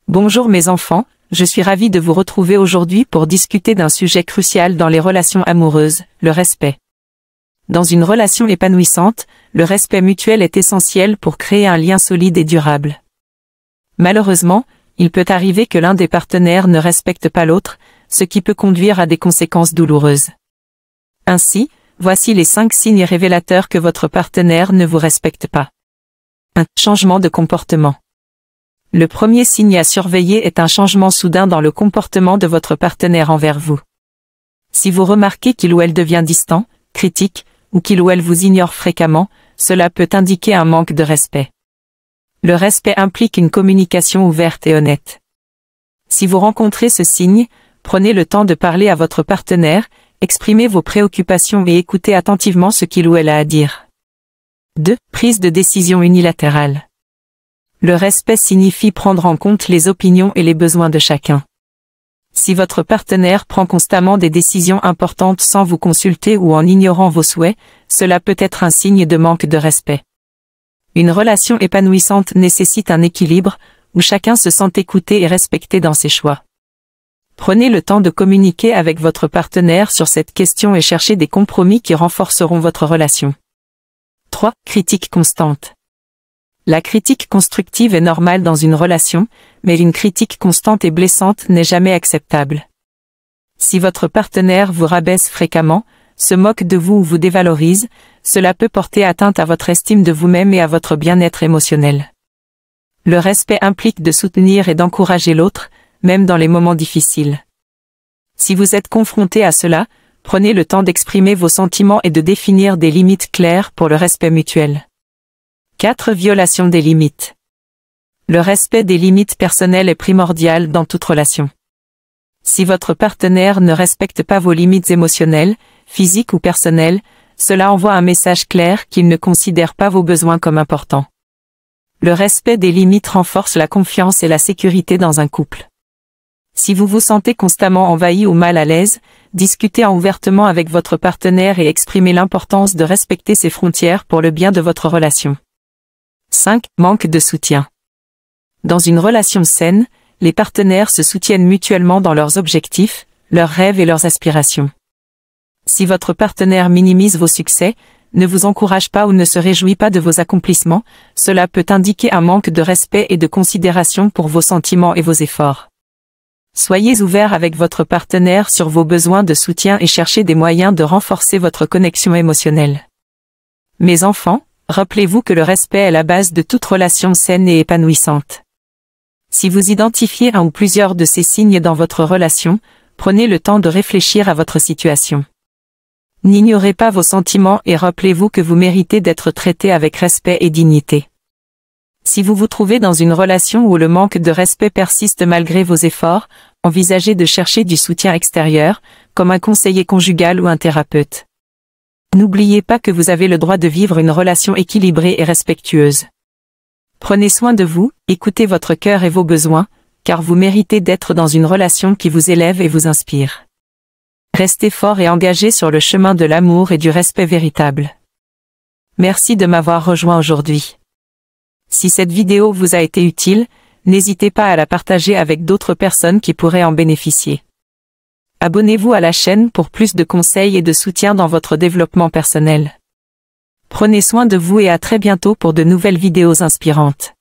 Bonjour mes enfants, je suis ravie de vous retrouver aujourd'hui pour discuter d'un sujet crucial dans les relations amoureuses, le respect. Dans une relation épanouissante, le respect mutuel est essentiel pour créer un lien solide et durable. Malheureusement, il peut arriver que l'un des partenaires ne respecte pas l'autre, ce qui peut conduire à des conséquences douloureuses. Ainsi, voici les 5 signes révélateurs que votre partenaire ne vous respecte pas. 1. Changement de comportement. Le premier signe à surveiller est un changement soudain dans le comportement de votre partenaire envers vous. Si vous remarquez qu'il ou elle devient distant, critique, ou qu'il ou elle vous ignore fréquemment, cela peut indiquer un manque de respect. Le respect implique une communication ouverte et honnête. Si vous rencontrez ce signe, prenez le temps de parler à votre partenaire, exprimez vos préoccupations et écoutez attentivement ce qu'il ou elle a à dire. 2. Prise de décision unilatérale. Le respect signifie prendre en compte les opinions et les besoins de chacun. Si votre partenaire prend constamment des décisions importantes sans vous consulter ou en ignorant vos souhaits, cela peut être un signe de manque de respect. Une relation épanouissante nécessite un équilibre, où chacun se sent écouté et respecté dans ses choix. Prenez le temps de communiquer avec votre partenaire sur cette question et cherchez des compromis qui renforceront votre relation. 3. Critique constante. La critique constructive est normale dans une relation, mais une critique constante et blessante n'est jamais acceptable. Si votre partenaire vous rabaisse fréquemment, se moque de vous ou vous dévalorise, cela peut porter atteinte à votre estime de vous-même et à votre bien-être émotionnel. Le respect implique de soutenir et d'encourager l'autre, même dans les moments difficiles. Si vous êtes confronté à cela, prenez le temps d'exprimer vos sentiments et de définir des limites claires pour le respect mutuel. 4. Violation des limites. Le respect des limites personnelles est primordial dans toute relation. Si votre partenaire ne respecte pas vos limites émotionnelles, physiques ou personnelles, cela envoie un message clair qu'il ne considère pas vos besoins comme importants. Le respect des limites renforce la confiance et la sécurité dans un couple. Si vous vous sentez constamment envahi ou mal à l'aise, discutez ouvertement avec votre partenaire et exprimez l'importance de respecter ses frontières pour le bien de votre relation. 5. Manque de soutien. Dans une relation saine, les partenaires se soutiennent mutuellement dans leurs objectifs, leurs rêves et leurs aspirations. Si votre partenaire minimise vos succès, ne vous encourage pas ou ne se réjouit pas de vos accomplissements, cela peut indiquer un manque de respect et de considération pour vos sentiments et vos efforts. Soyez ouvert avec votre partenaire sur vos besoins de soutien et cherchez des moyens de renforcer votre connexion émotionnelle. Mes enfants, rappelez-vous que le respect est la base de toute relation saine et épanouissante. Si vous identifiez un ou plusieurs de ces signes dans votre relation, prenez le temps de réfléchir à votre situation. N'ignorez pas vos sentiments et rappelez-vous que vous méritez d'être traité avec respect et dignité. Si vous vous trouvez dans une relation où le manque de respect persiste malgré vos efforts, envisagez de chercher du soutien extérieur, comme un conseiller conjugal ou un thérapeute. N'oubliez pas que vous avez le droit de vivre une relation équilibrée et respectueuse. Prenez soin de vous, écoutez votre cœur et vos besoins, car vous méritez d'être dans une relation qui vous élève et vous inspire. Restez fort et engagé sur le chemin de l'amour et du respect véritable. Merci de m'avoir rejoint aujourd'hui. Si cette vidéo vous a été utile, n'hésitez pas à la partager avec d'autres personnes qui pourraient en bénéficier. Abonnez-vous à la chaîne pour plus de conseils et de soutien dans votre développement personnel. Prenez soin de vous et à très bientôt pour de nouvelles vidéos inspirantes.